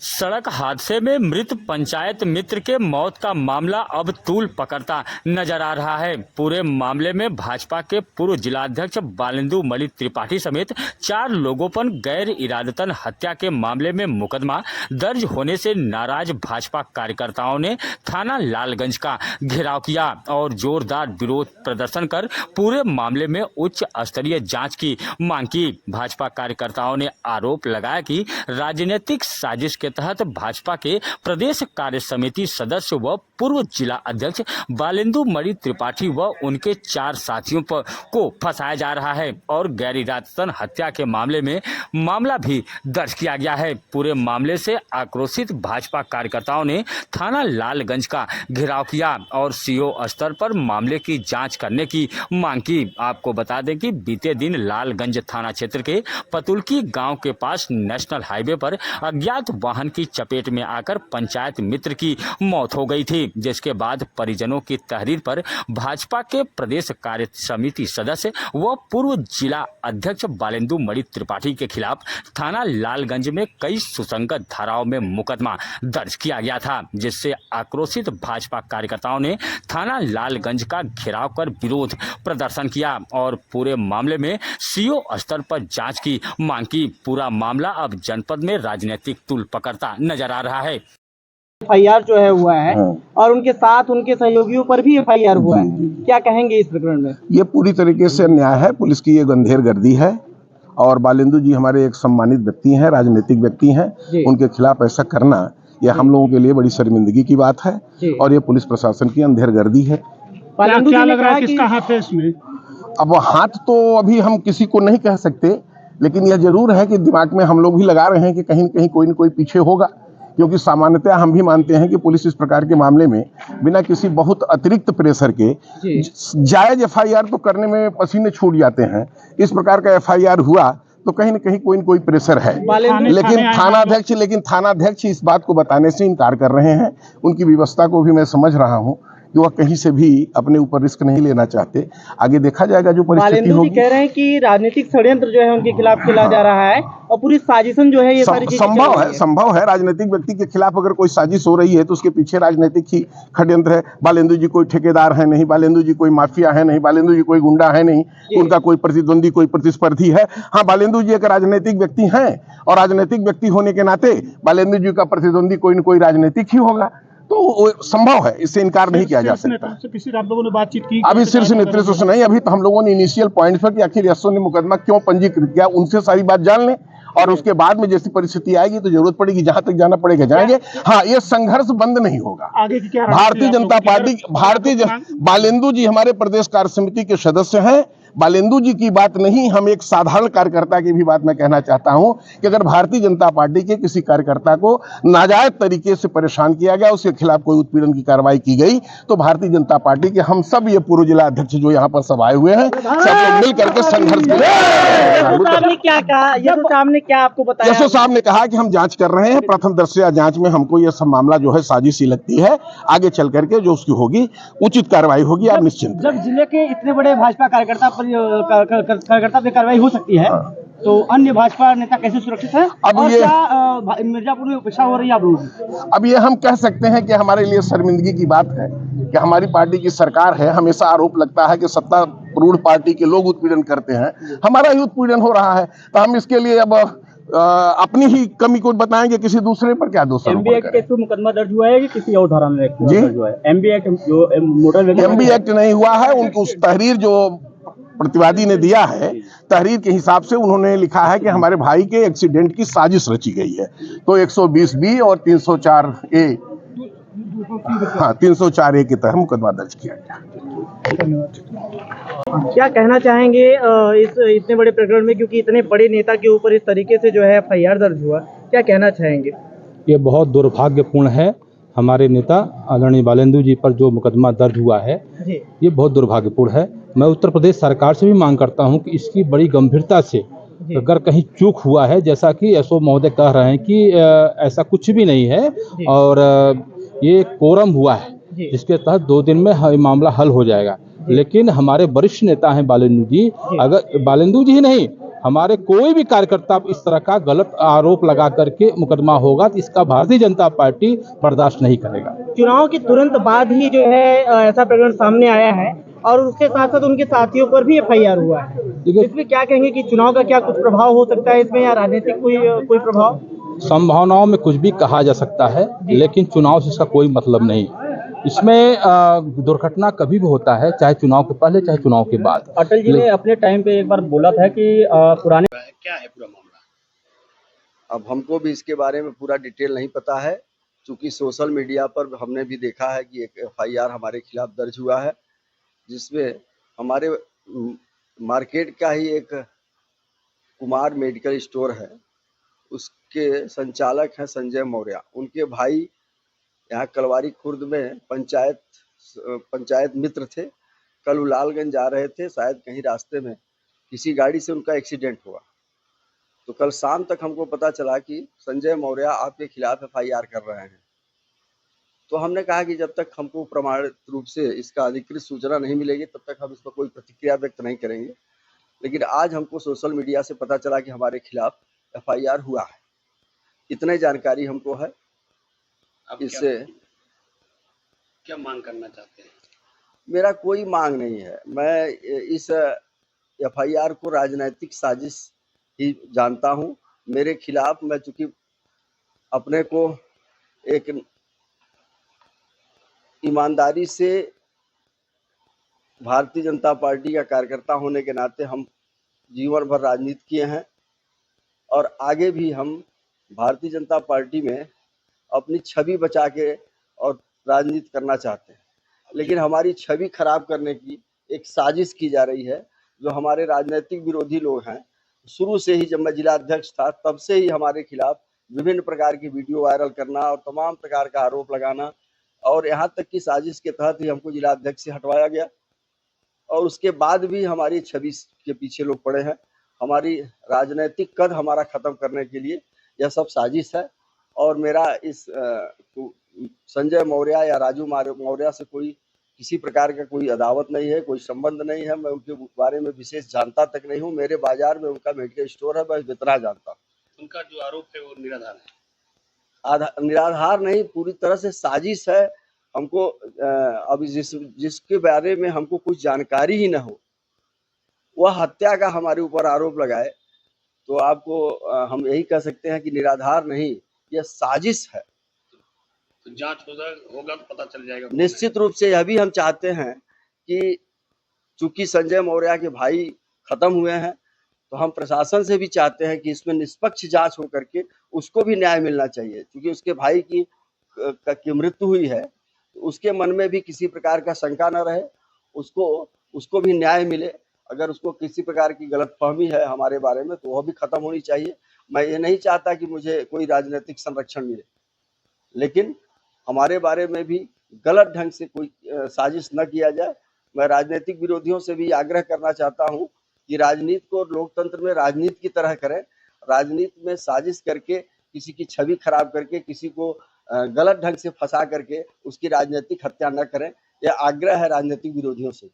सड़क हादसे में मृत पंचायत मित्र के मौत का मामला अब तूल पकड़ता नजर आ रहा है। पूरे मामले में भाजपा के पूर्व जिलाध्यक्ष बालेंदु मणि त्रिपाठी समेत 4 लोगों पर गैर इरादतन हत्या के मामले में मुकदमा दर्ज होने से नाराज भाजपा कार्यकर्ताओं ने थाना लालगंज का घेराव किया और जोरदार विरोध प्रदर्शन कर पूरे मामले में उच्च स्तरीय जाँच की मांग की। भाजपा कार्यकर्ताओं ने आरोप लगाया कि राजनीतिक साजिश के तहत भाजपा के प्रदेश कार्य समिति सदस्य व पूर्व जिला अध्यक्ष बालेंदु मणि त्रिपाठी व उनके 4 साथियों को फंसाया जा रहा है और गैर इरादतन हत्या के मामले में मामला भी दर्ज किया गया है। पूरे मामले से आक्रोशित भाजपा कार्यकर्ताओं ने थाना लालगंज का घेराव किया और सीओ स्तर पर मामले की जांच करने की मांग की। आपको बता दें कि बीते दिन लालगंज थाना क्षेत्र के पतुलकी गांव के पास नेशनल हाईवे पर अज्ञात वाहन की चपेट में आकर पंचायत मित्र की मौत हो गई थी, जिसके बाद परिजनों की तहरीर पर भाजपा के प्रदेश कार्य समिति सदस्य व पूर्व जिला अध्यक्ष बालेंदु मणि त्रिपाठी के खिलाफ थाना लालगंज में कई सुसंगत धाराओं में मुकदमा दर्ज किया गया था, जिससे आक्रोशित भाजपा कार्यकर्ताओं ने थाना लालगंज का घेराव कर विरोध प्रदर्शन किया और पूरे मामले में सीओ स्तर पर जांच की मांग की। पूरा मामला अब जनपद में राजनीतिक तूल पकड़ता नजर आ रहा है। एफआईआर जो है हुआ है और उनके साथ उनके सहयोगियों पर भी एफआईआर हुआ है, क्या कहेंगे इस प्रकरण में? ये पूरी तरीके से अन्याय है। पुलिस की ये गंभीर गर्दी है और बालेंदु जी हमारे एक सम्मानित व्यक्ति हैं, राजनीतिक व्यक्ति हैं, उनके खिलाफ ऐसा करना ये हम लोगों के लिए बड़ी शर्मिंदगी की बात है और ये पुलिस प्रशासन की अंधेर गर्दी है। क्या लग रहा है किसका हाथ है इसमें? अब हाथ तो अभी हम किसी को नहीं कह सकते, लेकिन यह जरूर है कि दिमाग में हम लोग भी लगा रहे हैं कि कहीं न कहीं कोई न कोई पीछे होगा, क्योंकि सामान्यतः हम भी मानते हैं कि पुलिस इस प्रकार के मामले में बिना किसी बहुत अतिरिक्त प्रेशर के जायज एफआईआर तो करने में पसीने छूट जाते हैं। इस प्रकार का एफआईआर हुआ तो कहीं न कहीं कोई न कोई प्रेशर है, लेकिन थानाध्यक्ष इस बात को बताने से इनकार कर रहे हैं। उनकी व्यवस्था को भी मैं समझ रहा हूँ कि वह कहीं से भी अपने ऊपर रिस्क नहीं लेना चाहते। आगे देखा जाएगा जो परिस्थिति होगी। कह रहे हैं कि राजनीतिक षड्यंत्र जो है उनके खिलाफ चला जा रहा है और पूरी साजिशन जो है ये सारी चीजें संभव है। राजनीतिक व्यक्ति के खिलाफ अगर कोई साजिश हो रही है तो उसके पीछे राजनीतिक ही षड्यंत्र है। बालेंदु जी कोई ठेकेदार है नहीं, बालेंदु जी कोई माफिया है नहीं, बालेंदु जी कोई गुंडा है नहीं, उनका कोई प्रतिद्वंदी कोई प्रतिस्पर्धी है। हाँ, बालेंदु जी एक राजनीतिक व्यक्ति हैं और राजनीतिक व्यक्ति होने के नाते बालेंदु जी का प्रतिद्वंदी कोई न कोई राजनीतिक ही होगा, तो संभव है, इससे इनकार नहीं किया जा सकता। आप लोगों ने बातचीत की? अभी शीर्ष नेतृत्व से नहीं, अभी तो हम लोगों ने इनिशियल पॉइंट पर कि आखिर एसओ ने मुकदमा क्यों पंजीकृत किया, उनसे सारी बात जान लें और उसके बाद में जैसी परिस्थिति आएगी तो जरूरत पड़ेगी जहां तक जाना पड़ेगा जाएंगे। हाँ, ये संघर्ष बंद नहीं होगा। आगे की क्या भारतीय जनता पार्टी बालेंदु जी हमारे प्रदेश कार्य समिति के सदस्य हैं। बालेंदु जी की बात नहीं, हम एक साधारण कार्यकर्ता की भी बात मैं कहना चाहता हूं कि अगर भारतीय जनता पार्टी के किसी कार्यकर्ता को नाजायज तरीके से परेशान किया गया, उसके खिलाफ कोई उत्पीड़न की कार्रवाई की गई, तो भारतीय जनता पार्टी के हम सब ये पूर्व जिला अध्यक्ष जो यहाँ पर सब आए हुए हैं, सब लोग मिल करके संघर्ष क्या कहा यशो साहब ने, क्या आपको बताया? यशो साहब ने कहा कि हम जांच कर रहे हैं, प्रथम दृष्टया जांच में हमको यह सब मामला जो है साजिश ही लगती है। आगे चल करके जो उसकी होगी उचित कार्रवाई होगी, आप निश्चिंत। जब जिले के इतने बड़े भाजपा कार्यकर्ता पे कार्रवाई हो सकती है तो अन्य भाजपा नेता कैसे सुरक्षित है? अब ये मिर्जापुर में उपेक्षा हो रही है आप लोगों की? अब ये हम कह सकते हैं कि हमारे लिए शर्मिंदगी की बात है कि हमारी पार्टी की सरकार है। हमेशा आरोप लगता है कि सत्तारूढ़ पार्टी के लोग उत्पीड़न करते हैं, हमारा ही उत्पीड़न हो रहा है, तो हम इसके लिए अब अपनी ही कमी को बताएंगे, किसी दूसरे पर क्या दोष? एमबी एक्ट के थ्रू मुकदमा दर्ज हुआ है कि किसी और धारा में दर्ज हुआ है? एमबी एक्ट जो मोटर एमबी एक्ट नहीं हुआ है। उनको उस तहरीर जो प्रतिवादी ने दिया है, तहरीर के हिसाब से उन्होंने लिखा है कि हमारे भाई के एक्सीडेंट की साजिश रची गई है, तो 120B और 304A, हाँ 304A के तहत मुकदमा दर्ज किया गया। क्या कहना चाहेंगे इस इतने बड़े प्रकरण में, क्योंकि इतने बड़े नेता के ऊपर इस तरीके से जो है एफआईआर दर्ज हुआ, क्या कहना चाहेंगे? ये बहुत दुर्भाग्यपूर्ण है। हमारे नेता आदरणीय बालेंदु जी पर जो मुकदमा दर्ज हुआ है ये बहुत दुर्भाग्यपूर्ण है। मैं उत्तर प्रदेश सरकार से भी मांग करता हूं कि इसकी बड़ी गंभीरता से, अगर कहीं चूक हुआ है, जैसा कि एसओ महोदय कह रहे हैं कि ऐसा कुछ भी नहीं है और ये कोरम हुआ है जिसके तहत 2 दिन में मामला हल हो जाएगा, लेकिन हमारे वरिष्ठ नेता हैं बालेंदु जी, अगर बालेंदु जी ही नहीं हमारे कोई भी कार्यकर्ता पर इस तरह का गलत आरोप लगा करके मुकदमा होगा तो इसका भारतीय जनता पार्टी बर्दाश्त नहीं करेगा। चुनाव के तुरंत बाद ही जो है ऐसा प्रकरण सामने आया है और उसके साथ साथ उनके साथियों पर भी एफआईआर हुआ है। इसमें क्या कहेंगे कि चुनाव का क्या कुछ प्रभाव हो सकता है इसमें, या राजनीतिक कोई प्रभाव? संभावनाओं में कुछ भी कहा जा सकता है, लेकिन चुनाव से इसका कोई मतलब नहीं। इसमें दुर्घटना कभी भी होता है, चाहे चुनाव के पहले चाहे चुनाव के बाद। अटल जी ने अपने टाइम पे एक बार बोला था कि पुराने क्या है पूरा मामला? अब हमको भी इसके बारे में पूरा डिटेल नहीं पता है, क्योंकि सोशल मीडिया पर हमने भी देखा है कि एक एफआईआर हमारे खिलाफ दर्ज हुआ है, जिसमें हमारे मार्केट का ही एक कुमार मेडिकल स्टोर है, उसके संचालक हैं संजय मौर्य। उनके भाई यहाँ कलवारी खुर्द में पंचायत मित्र थे। कल वो लालगंज जा रहे थे, शायद कहीं रास्ते में किसी गाड़ी से उनका एक्सीडेंट हुआ। तो कल शाम तक हमको पता चला कि संजय मौर्य आपके खिलाफ एफआईआर कर रहे हैं। तो हमने कहा कि जब तक हमको प्रमाणित रूप से इसका अधिकृत सूचना नहीं मिलेगी तब तक हम इस पर कोई प्रतिक्रिया व्यक्त नहीं करेंगे। लेकिन आज हमको सोशल मीडिया से पता चला कि हमारे खिलाफ एफआईआर हुआ है, इतने जानकारी हमको है। इससे क्या मांग करना चाहते हैं? मेरा कोई मांग नहीं है। मैं इस एफआईआर को राजनीतिक साजिश ही जानता हूं। मेरे खिलाफ, मैं चूंकि अपने को एक ईमानदारी से भारतीय जनता पार्टी का कार्यकर्ता होने के नाते हम जीवन भर राजनीति किए हैं और आगे भी हम भारतीय जनता पार्टी में अपनी छवि बचा के और राजनीति करना चाहते हैं। लेकिन हमारी छवि खराब करने की एक साजिश की जा रही है, जो हमारे राजनीतिक विरोधी लोग हैं। शुरू से ही, जब मैं जिला अध्यक्ष था तब से ही हमारे खिलाफ विभिन्न प्रकार की वीडियो वायरल करना और तमाम प्रकार का आरोप लगाना, और यहाँ तक कि साजिश के तहत ही हमको जिला अध्यक्ष से हटवाया गया। और उसके बाद भी हमारी छवि के पीछे लोग पड़े हैं। हमारी राजनीतिक कद हमारा खत्म करने के लिए यह सब साजिश है। और मेरा इस संजय मौर्य या राजू मौर्य से कोई किसी प्रकार का कोई अदावत नहीं है, कोई संबंध नहीं है। मैं उनके बारे में विशेष जानता तक नहीं हूँ। मेरे बाजार में उनका मेडिकल स्टोर है, बस इतना जानता हूँ। उनका जो आरोप है वो निराधार है? निराधार नहीं, पूरी तरह से साजिश है। हमको अभी जिसके बारे में हमको कुछ जानकारी ही ना हो, वह हत्या का हमारे ऊपर आरोप लगाए, तो आपको हम यही कह सकते हैं कि निराधार नहीं, यह साजिश है। तो जांच होगा तो पता चल जाएगा। निश्चित रूप से यह भी हम चाहते हैं कि चूंकि संजय मौर्य के भाई खत्म हुए हैं, तो हम प्रशासन से भी चाहते हैं कि इसमें निष्पक्ष जांच हो करके उसको भी न्याय मिलना चाहिए। क्योंकि उसके भाई की मृत्यु हुई है, तो उसके मन में भी किसी प्रकार का शंका न रहे, उसको भी न्याय मिले। अगर उसको किसी प्रकार की गलतफहमी है हमारे बारे में, तो वह भी खत्म होनी चाहिए। मैं ये नहीं चाहता कि मुझे कोई राजनीतिक संरक्षण मिले, लेकिन हमारे बारे में भी गलत ढंग से कोई साजिश न किया जाए। मैं राजनीतिक विरोधियों से भी आग्रह करना चाहता हूं कि राजनीति को लोकतंत्र में राजनीति की तरह करें। राजनीति में साजिश करके, किसी की छवि खराब करके, किसी को गलत ढंग से फंसा करके उसकी राजनीतिक हत्या न करें। यह आग्रह है राजनीतिक विरोधियों से।